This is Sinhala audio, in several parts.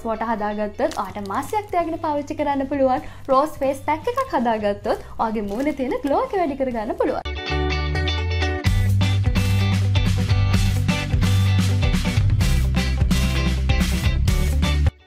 වෝටර් හදාගත්තොත් ඔයාලට මාසයක් තියාගෙන පාවිච්චි කරන්න පුළුවන්. රෝස් ෆේස් පැක් එකක් හදාගත්තොත් ඔයාගේ මූණේ තියෙන ග්ලෝ එක වැඩි කරගන්න පුළුවන්.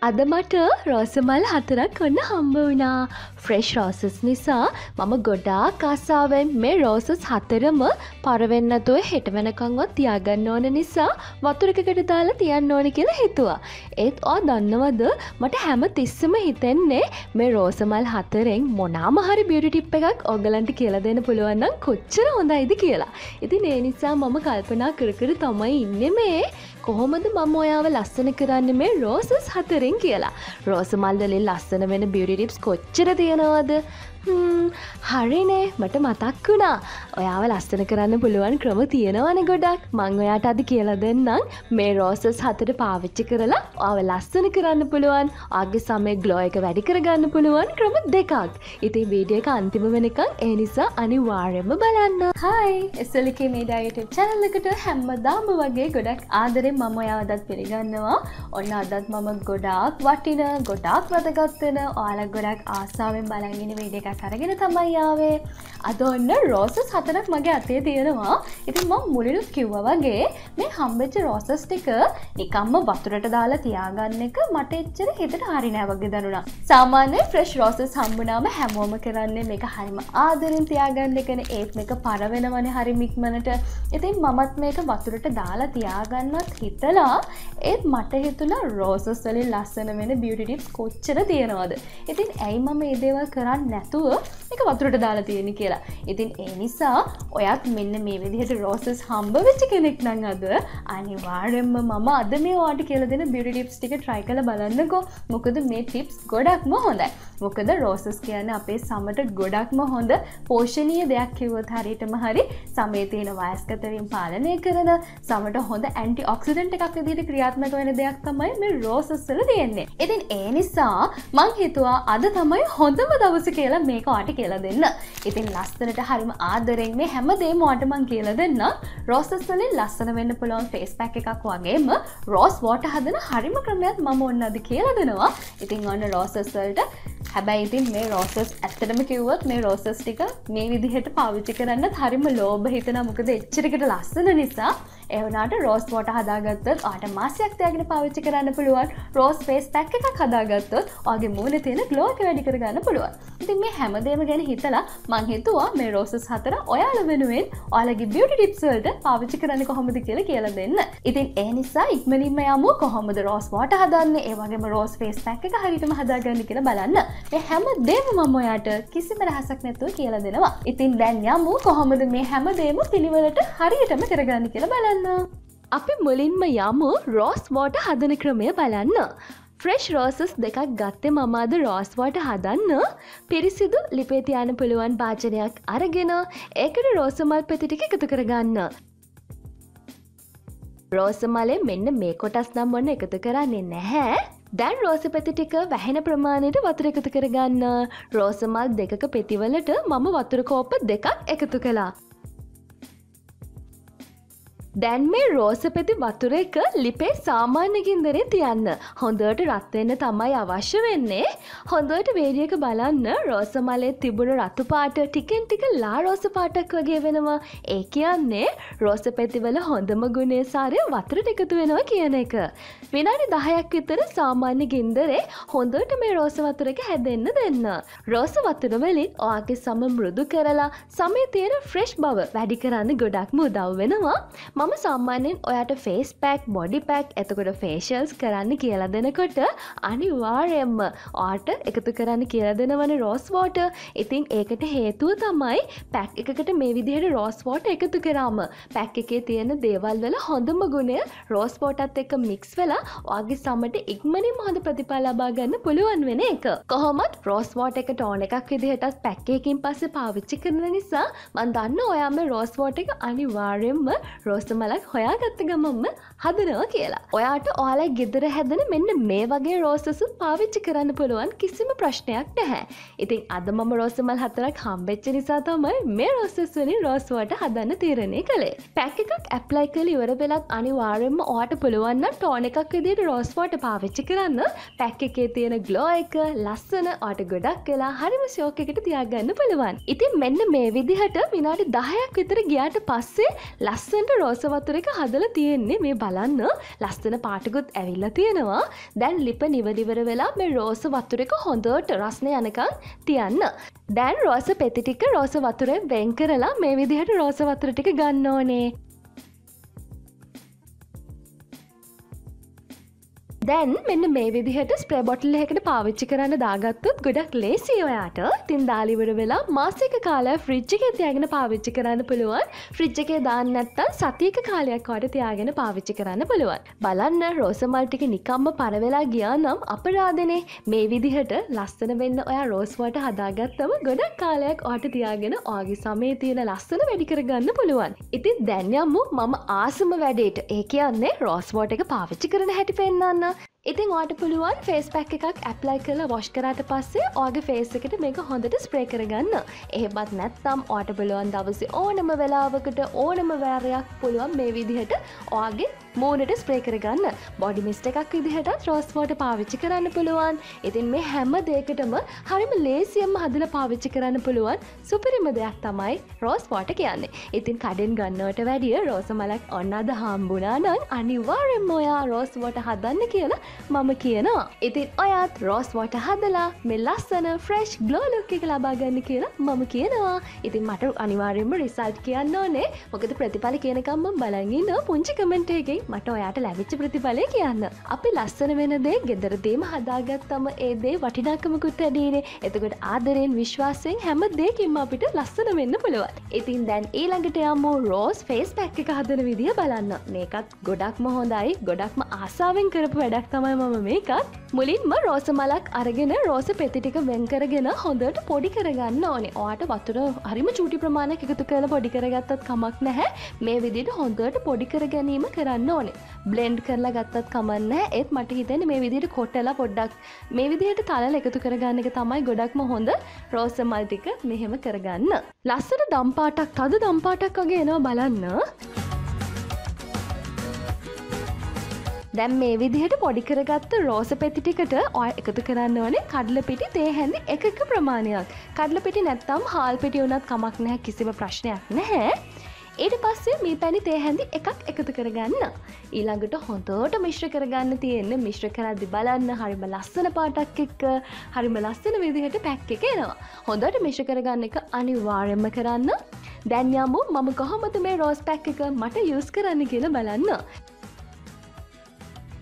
අද මට රෝස මල් 4ක් ඔන්න හම්බ වුණා. ෆ්‍රෙෂ් රෝසස් නිසා මම ගොඩාක් ආසාවෙන් මේ රෝසස් 4ම පරවෙන්න නැතුව හෙට වෙනකන්වත් තියාගන්න ඕන නිසා වතුර එකකට දාලා තියන්න ඕන කියලා හිතුවා. ඒත් ඔයා දන්නවද මට හැම තිස්සෙම හිතෙන්නේ මේ රෝස මල් 4න් මොනාම හරි බියුටි ටිප් එකක් ඔයගලන්ට කියලා දෙන්න පුළුවන් නම් කොච්චර හොඳයිද කියලා. ඉතින් ඒ නිසා මම කල්පනා කර කර තමයි ඉන්නේ මේ කොහොමද මම ඔයාව ලස්සන කරන්නේ මේ රෝසස් 4න් කියලා. රෝස මල් වලින් ලස්සන වෙන බියුටි ටිප්ස් කොච්චර තියෙනවද? හරිනේ මට මතක් වුණා. ඔයාව ලස්සන කරන්න පුළුවන් ක්‍රම තියෙනවනේ ගොඩක්. මම ඔයාට අද කියලා දෙන්නම් මේ රෝසස් 4 පාවිච්චි කරලා ඔයාව ලස්සන කරන්න පුළුවන්. ඔයාගේ සමේ ග්ලෝ එක වැඩි කරගන්න පුළුවන් ක්‍රම දෙකක්. ඉතින් වීඩියෝ එක අන්තිම වෙනකන් ඒ නිසා අනිවාර්යයෙන්ම බලන්න. Hi Slviki Media YouTube channel එකට හැමදාම වගේ ගොඩක් ආදරෙන් මම ඔයාව අදත් පිළිගන්නවා. ඔන්න අදත් මම ගොඩාක් වටින ගොඩාක් වැදගත් වෙන ඔයාලා ගොඩක් ආසාවෙන් බලන් ඉන්න වීඩියෝ එකක් අරගෙන තමයි ආවේ. අද ඔන්න රෝසස් 4ක් මගේ අතේ තියෙනවා. ඉතින් මම මුලිනුත් කිව්වා වගේ මේ හම්බෙච්ච රෝසස් ටික නිකම්ම වතුරට දාලා තියාගන්න එක මට එච්චර හිතට හරි නෑ වගේ දැනුණා. සාමාන්‍යයෙන් ෆ්‍රෙෂ් රෝසස් හම්බුනාම හැමෝම කරන්නේ මේක හරිම ආදරෙන් තියාගන්න එකනේ. ඒත් මේක පර වෙනවනේ හරි මික්මනට. ඉතින් මමත් මේක වතුරට දාලා තියාගන්නත් හිතලා ඒත් මට හිතුණා රෝසස් වලින් ලස්සන වෙන බියුටි ටිප්ස් කොච්චර තියෙනවද. ඉතින් ඇයි මම මේ දේවල් කරන්නේ නැතුව මේක වතුරට දාලා තියෙන්නේ කියලා. ඉතින් ඒ නිසා ඔයත් මෙන්න මේ විදිහට රෝසස් හම්බ වෙච්ච කෙනෙක් නම් අද අනිවාර්යෙන්ම මම අද මේ ඔයාලට කියලා දෙන බියුටි ටිප්ස් ටික try කරලා බලන්නකෝ. මොකද මේ ටිප්ස් ගොඩක්ම හොඳයි. මොකද රෝසස් කියන්නේ අපේ සමට ගොඩක්ම හොඳ පෝෂණීය දෙයක් කිව්වොත් හරියටම හරි. සමේ තියෙන වයස්ගත වීම පාලනය කරන සමට හොඳ ඇන්ටි ඔක්සිඩන්ට් එකක් විදිහට ක්‍රියාත්මක වෙන දෙයක් තමයි මේ රෝසස් වල තියෙන්නේ. ඉතින් ඒ නිසා මං හිතුවා අද තමයි හොඳම දවස කියලා මේක ඔයාලට කියලා දෙන්න. ඉතින් ලස්සනට හරිම ආදරෙන් මේ හැමදේම ඔයාලට මං කියලා දෙන්න. රෝසස් වලින් ලස්සන වෙන්න පුළුවන් ෆේස් පැක් එකක් වගේම රෝස් වෝටර් හදන හරිම ක්‍රමයක් මම ඔන්න අද කියලා දෙනවා. ඉතින් ඔන්න රෝසස් වලට හැබැයි ඉතින් මේ රෝසස් ඇත්තටම කිව්වොත් මේ රෝසස් ටික මේ විදිහට පාවිච්චි කරන්නත් හරිම ලෝභ හිතෙනවා. මොකද එච්චරකට ලස්සන නිසා. ඒ වුණාට රෝස් වෝටර් හදාගත්තොත් ඔයාට මාසයක් තියාගෙන පාවිච්චි කරන්න පුළුවන්. රෝස් ෆේස් පැක් එකක් හදාගත්තොත් ඔයාගේ මූණේ තියෙන ග්ලෝ එක වැඩි කරගන්න පුළුවන්. ඉතින් මේ හැමදේම ගැන හිතලා මං හිතුවා මේ රෝසස් 4 ඔයාලා වෙනුවෙන් ඔයාලගේ බියුටි ටිප්ස් වලට පාවිච්චි කරන්නේ කොහොමද කියලා දෙන්න. ඉතින් ඒ නිසා ඉක්මනින්ම යමු කොහොමද රෝස් වෝටර් හදන්නේ, ඒ වගේම රෝස් ෆේස් පැක් එක හරියටම හදාගන්නේ කියලා බලන්න. මේ හැමදේම මම ඔයාට කිසිම රහසක් නැතුව කියලා දෙනවා. ඉතින් දැන් යමු කොහොමද මේ හැමදේම පිළිවෙලට හරියටම කරගන්නේ කියලා බලන්න. අපි මුලින්ම යමු රෝස් වෝටර් හදන ක්‍රමය බලන්න. ෆ්‍රෙෂ් රෝසස් දෙකක් ගත්තේ මම අද රෝස් වෝටර් හදන්න. පිරිසිදු ලිපේ තියන්න පුළුවන් භාජනයක් අරගෙන ඒකට රෝස මල් පෙති ටික එකතු කරගන්න. රෝස මලේ මෙන්න මේ කොටස් නම් මොන එකතු කරන්නේ නැහැ. දැන් රෝස පෙති ටික වැහෙන ප්‍රමාණයට වතුර එකතු කරගන්න. රෝස මල් දෙකක පෙතිවලට මම වතුර කෝප්ප දෙකක් එකතු කළා. දැන් මේ රෝස පෙති වතුර එක ලිපේ සාමාන්‍ය ගින්දරේ තියන්න. හොඳට රත් වෙන්න තමයි අවශ්‍ය වෙන්නේ. හොඳට වීඩියෝ එක බලන්න රෝස මලේ තිබුණු රතු පාට ටිකෙන් ටික ලා රෝස පාටක් වගේ වෙනවා. ඒ කියන්නේ රෝස පෙති වල හොඳම ගුණය සාරය වතුරට එකතු වෙනවා කියන එක. විනාඩි 10ක් විතර සාමාන්‍ය ගින්දරේ හොඳට මේ රෝස වතුර එක හැදෙන්න දෙන්න. රෝස වතුර වලින් ඔයාගේ සම මෘදු කරලා සමේ තියෙන ෆ්‍රෙෂ් බව වැඩි කරන්න ගොඩක්ම උදව් වෙනවා. මම සාමාන්‍යයෙන් ඔයාට ෆේස් පැක්, බොඩි පැක්, එතකොට ෆේෂියල්ස් කරන්න කියලා දෙනකොට අනිවාර්යයෙන්ම ඔයාට එකතු කරන්න කියලා දෙනවනේ රෝස් වෝටර්. ඉතින් ඒකට හේතුව තමයි පැක් එකකට මේ විදිහට රෝස් වෝටර් එකතු කරාම පැක් එකේ තියෙන දේවල් වල හොඳම ගුණය රෝස් වෝටර්ත් එක්ක මික්ස් වෙලා ඔයාගේ සමට ඉක්මනින්ම හොඳ ප්‍රතිඵල ලබා ගන්න පුළුවන් වෙන එක. කොහොමත් රෝස් වෝටර් එක ටෝන් එකක් විදිහටත් පැක් එකකින් පස්සේ පාවිච්චි කරන නිසා මම දන්නවා ඔයා මේ රෝස් වෝටර් එක අනිවාර්යයෙන්ම රෝස් රෝස මලක් හොයාගත්ත ගමන්ම හදනවා කියලා. ඔයාට ඔයාලා ගෙදර හැදෙන මෙන්න මේ වගේ රෝසස් පාවිච්චි කරන්න පුළුවන් කිසිම ප්‍රශ්නයක් නැහැ. ඉතින් අද මම රෝස මල් 4ක් හම්බෙච්ච නිසා තමයි මේ රෝසස් වලින් රෝස් වෝටර් හදන්න තීරණය කළේ. පැක් එකක් ඇප්ලයි කරලා ඉවර වෙලත් අනිවාර්යයෙන්ම ඔයාට පුළුවන් නම් ටෝන් එකක් විදිහට රෝස් වෝටර් පාවිච්චි කරන්න. පැක් එකේ තියෙන ග්ලෝ එක ලස්සන ඔයාට ගොඩක් වෙලා හරිම ෂෝක් එකකට තියාගන්න පුළුවන්. ඉතින් මෙන්න මේ විදිහට විනාඩි 10ක් විතර ගියාට පස්සේ ලස්සනට රෝස වතුර එක හදලා තියෙන්නේ. මේ බලන්න ලස්සන පාටකුත් ඇවිල්ලා තියෙනවා. දැන් ලිප නිවදිවර වෙලා මේ රෝස වතුර එක හොඳට රස්නේ යනකම් තියන්න. දැන් රෝස පෙති ටික රෝස වතුරෙන් වෙන් කරලා මේ විදිහට රෝස වතුර ටික ගන්න ඕනේ. දැන් මෙන්න මේ විදිහට ස්ප්‍රේ බොටල් එකකට පාවිච්චි කරන්න දාගත්තොත් ගොඩක් ලේසි ඔයාට. ඉතින් දාලා ඉවර වෙලා මාසයක කාලයක් ෆ්‍රිජ් එකේ තියාගෙන පාවිච්චි කරන්න පුළුවන්. ෆ්‍රිජ් එකේ දාන්න නැත්නම් සතියක කාලයක් වඩ තියාගෙන පාවිච්චි කරන්න පුළුවන්. බලන්න රෝස මල් ටික නිකම්ම පර වෙලා ගියා නම් අපරාධනේ. මේ විදිහට ලස්සන වෙන්න ඔයා රෝස් වෝටර් හදාගත්තම ගොඩක් කාලයක් ඔයාට තියාගෙන ඔයාගේ සමේ තියෙන ලස්සන වැඩි කරගන්න පුළුවන්. ඉතින් දැන් යමු මම ආසම වැඩේට. ඒ කියන්නේ රෝස් වෝටර් එක පාවිච්චි කරන හැටි පෙන්නන්න. ඉතින් ඔයාට පුළුවන් ෆේස් පැක් එකක් ඇප්ලයි කරලා වොෂ් කරාට පස්සේ ඔයාගේ ෆේස් එකට මේක හොඳට ස්ප්‍රේ කරගන්න. එහෙමත් නැත්නම් ඔයාට පුළුවන් දවසේ ඕනම වෙලාවකට ඕනම වෑරයක් පුළුවන් මේ විදිහට ඔයාගේ මූණට ස්ප්‍රේ කරගන්න. බොඩි මිස්ට් එකක් විදිහටත් රෝස් වෝටර් පාවිච්චි කරන්න පුළුවන්. ඉතින් මේ හැම දෙයකටම හරිම ලේසියෙන්ම හදලා පාවිච්චි කරන්න පුළුවන් සුපිරිම දෙයක් තමයි රෝස් වෝටර් කියන්නේ. ඉතින් කඩෙන් ගන්නවට වැඩිය රෝස මලක් ඔන්න අද හම්බුණා නම් අනිවාර්යෙන්ම ඔයා රෝස් වෝටර් හදන්න කියලා මම කියනවා. ඉතින් ඔයාත් රෝස් වෝටර් හදලා මේ ලස්සන ෆ්‍රෙෂ් ග්ලෝ ලුක් එක ලබා ගන්න කියලා මම කියනවා. ඉතින් මට අනිවාර්යයෙන්ම රිසල්ට් කියන්න ඕනේ. මොකද ප්‍රතිඵල කියනකම් මම බලන් ඉන්නවා. පුංචි කමෙන්ට් එකකින් මට ඔයාට ලැබිච්ච ප්‍රතිඵලය කියන්න. අපි ලස්සන වෙන දේ ගෙදරදීම හදාගත්තම ඒ දේ වටිනාකමකුත් වැඩිනේ. එතකොට ආදරෙන් විශ්වාසයෙන් හැම දෙයකින්ම අපිට ලස්සන වෙන්න පුළුවන්. ඉතින් දැන් ඊළඟට යමු රෝස් ෆේස් පැක් එක හදන විදිය බලන්න. මේකත් ගොඩක්ම හොඳයි. ගොඩක්ම ආසාවෙන් කරපු වැඩක් තමයි මම මේකත්. මුලින්ම රෝස මලක් අරගෙන රෝස පෙති ටික වෙන් කරගෙන හොඳට පොඩි කරගන්න ඕනේ. ඔයාට වතුර හරිම චූටි ප්‍රමාණයක් එකතු කරලා පොඩි කරගත්තත් කමක් නැහැ. මේ විදිහට හොඳට පොඩි කර ගැනීම කරන්න ඕනේ. බ්ලෙන්ඩ් කරලා ගත්තත් කමක් නැහැ. ඒත් මට හිතෙන්නේ මේ විදිහට කොටලා පොඩ්ඩක් මේ විදිහට තලලා එකතු කරගන්න එක තමයි ගොඩක්ම හොඳ. රෝස මල් ටික මෙහෙම කරගන්න. ලස්සන දම් පාටක්, තද දම් පාටක් වගේ එනවා බලන්න. දැන් මේ විදිහට පොඩි කරගත්ත රෝස පෙති ටිකට ඔය එකතු කරන්න ඕනේ කඩල පිටි තේ හැඳි එකක ප්‍රමාණයක්. කඩල පිටි නැත්තම් හාල් පිටි වුණත් කමක් නැහැ, කිසිම ප්‍රශ්නයක් නැහැ. ඊට පස්සේ මේ පැණි තේ හැඳි එකක් එකතු කරගන්න. ඊළඟට හොඳට මිශ්‍ර කරගන්න තියෙන්නේ. මිශ්‍ර කරද්දි බලන්න හරිම ලස්සන පාටක් එක්ක හරිම ලස්සන විදිහට පැක් එක එනවා. හොඳට මිශ්‍ර කරගන්න එක අනිවාර්යයෙන්ම කරන්න. දැන් යමු මම කොහොමද මේ රෝස් පැක් එක මට යූස් කරන්න කියලා බලන්න.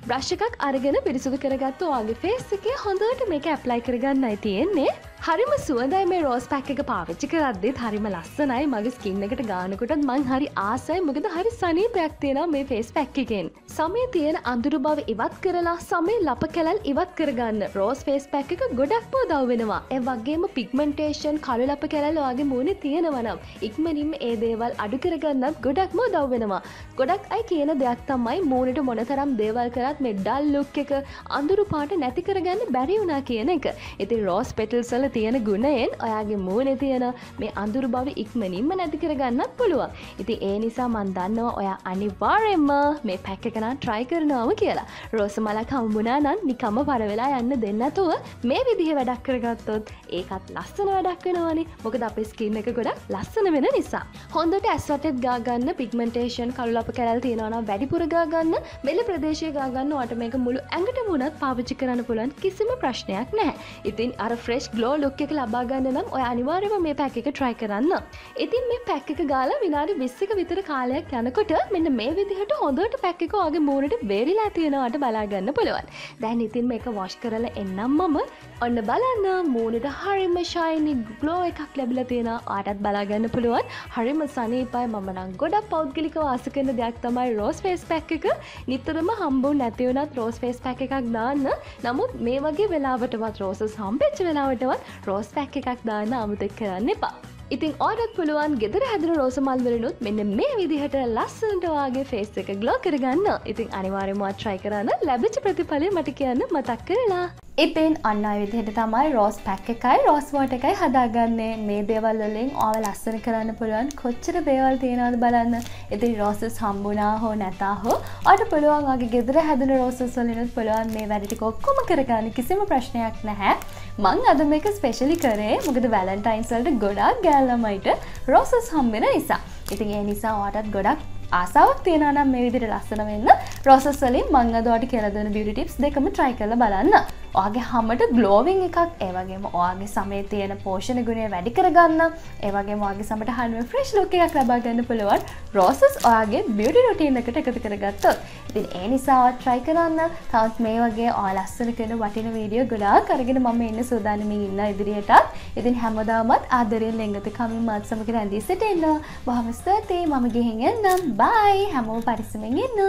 බ්‍රෂ් එකක් අරගෙන පිරිසිදු කරගත්ත ඔයාගේ ෆේස් එකේ හොඳට මේක ඇප්ලයි කරගන්නයි තියෙන්නේ. හරිම සුවඳයි මේ රෝස් පැක් එක පාවිච්චි කරද්දිත් හරිම ලස්සනයි. මගේ ස්කින් එකට ගානකොටත් මං හරි ආසයි. මොකද හරි සනීපයක් තියෙනවා මේ ෆේස් පැක් එකෙන්. සමේ තියෙන අඳුරු බව ඉවත් කරලා සමේ ලප කැලල් ඉවත් කරගන්න රෝස් ෆේස් පැක් එක ගොඩක්ම උදව් වෙනවා. ඒ වගේම පිග්මන්ටේෂන් කළු ලප කැලල් ඔයාගේ මූණේ තියෙනවා නම් ඉක්මනින්ම ඒ දේවල් අඩු කරගන්නත් ගොඩක්ම උදව් වෙනවා. ගොඩක් අය කියන දෙයක් තමයි මූණට මොනතරම් දේවල් කරත් මේ ඩල් ලුක් එක අඳුරු පාට නැති කරගන්න බැරි වුණා කියන එක. ඉතින් රෝස් පෙටල්ස් වල තියෙන ගුණයෙන් ඔයාගේ මූණේ තියෙන මේ අඳුරු බව ඉක්මනින්ම නැති කරගන්නත් පුළුවන්. ඉතින් ඒ නිසා මම දන්නවා ඔයා අනිවාර්යයෙන්ම මේ පැක් එක නම් try කරනවාම කියලා. රෝස මලක් හම්බුණා නම් නිකම්ම පර වෙලා යන්න දෙන්න නැතුව මේ විදිහේ වැඩක් කරගත්තොත් ඒකත් ලස්සන වැඩක් වෙනවනේ. මොකද අපේ ස්කින් එක ගොඩක් ලස්සන වෙන නිසා. හොඳට ඇස් වටේත් ගා ගන්න පිග්මන්ටේෂන් කළු ලප කැලල් තියෙනවා නම් වැඩිපුර ගා ගන්න. මෙල ප්‍රදේශයේ ගා ගන්න ඔයාට මේක මුළු ඇඟටම උනත් පාවිච්චි කරන්න පුළුවන්. කිසිම ප්‍රශ්නයක් නැහැ. ඉතින් අර ෆ්‍රෙෂ් ග්ලෝ ලුක් එක ලබා ගන්න නම් ඔය අනිවාර්යයෙන්ම මේ පැක් එක try කරන්න. ඉතින් මේ පැක් එක ගාලා විනාඩි 20ක විතර කාලයක් යනකොට මෙන්න මේ විදිහට හොඳට පැක් එක ඔයාගේ මූණට බේරිලා තියෙනවාට බලා ගන්න පුළුවන්. දැන් ඉතින් මේක වොෂ් කරලා එන්නම් මම. ඔන්න බලන්න මූණට හරිම shiny glow එකක් ලැබිලා තියෙනවා. ඔයාටත් බලා ගන්න පුළුවන්. හරිම සනීපයි. මම නම් ගොඩක් පෞද්ගලිකව ආස කරන දෙයක් තමයි රෝස් ෆේස් පැක් එක. නිතරම හම්බුනේ නැති වුණත් රෝස් ෆේස් පැක් එකක් දාන්න. නමුත් මේ වගේ වෙලාවටවත් රෝසස් හම්බෙච්ච වෙලාවටවත් රෝස් පැක් එකක් දාන්න අමතක කරන්න එපා. ඉතින් ඔයාලට පුළුවන් ගෙදර හැදෙන රෝස මල් වලිනුත් මෙන්න මේ විදිහට ලස්සනට වාගේ ෆේස් එක ග්ලෝ කරගන්න. ඉතින් අනිවාර්යයෙන්ම try කරන්න ලැබිච්ච ප්‍රතිඵලය මට කියන්න මතක් කරලා. ඉතින් අන්න ආයෙ විදිහට තමයි රෝස් පැක් එකයි රෝස් වෝටර් එකයි හදාගන්නේ. මේ දේවල් වලින් ඔයාව ලස්සන කරන්න පුළුවන් කොච්චර දේවල් තියෙනවද බලන්න. ඉතින් රෝසස් හම්බුණා හෝ නැතා හෝ ඔයාලට පුළුවන් වගේ ගෙදර හැදෙන රෝසස් වලිනුත් පුළුවන් මේ වැඩ ටික ඔක්කොම කරගන්න කිසිම ප්‍රශ්නයක් නැහැ. මං අද මේක ස්පෙෂලි කරේ මොකද වැලන්ටයින්ස් වලට ගොඩාක් ගෑල් ළමයිට රෝසස් හම්බෙන නිසා. ඉතින් ඒ නිසා ඔයාටත් ගොඩක් ආසාවක් තියෙනවා නම් මේ විදිහට ලස්සන වෙන්න රෝසස් වලින් මං අද ඔයාලට කියලා දෙන බියුටි ටිප්ස් දෙකම try කරලා බලන්න. ඔයාගේ හැමට ග්ලෝවිං එකක්, ඒ වගේම ඔයාගේ සමේ තියෙන පෝෂණ ගුණය වැඩි කරගන්න, ඒ වගේම ඔයාගේ සමට හරියම ෆ්‍රෙෂ් ලුක් එකක් ලබා ගන්න පුළුවන් රෝසස් ඔයාගේ බියුටි රුටීන් එකට එකතු කරගත්තොත්. ඉතින් ඒ නිසා ඔයා try කරන්න. තවත් මේ වගේ ඔයා ලස්සන කරන වටින වීඩියෝ ගොඩාක් අරගෙන මම එන්න සූදානම්ින් ඉන්න ඉදිරියටත්. ඉතින් හැමදාමත් ආදරයෙන් ලෙංගත කමින් මාත් සමග රැඳී සිටින්න. බොහොම ස්තුතියි. මම ගිහින් එන්නම්. බයි. හැමෝම පරිස්සමෙන් ඉන්න.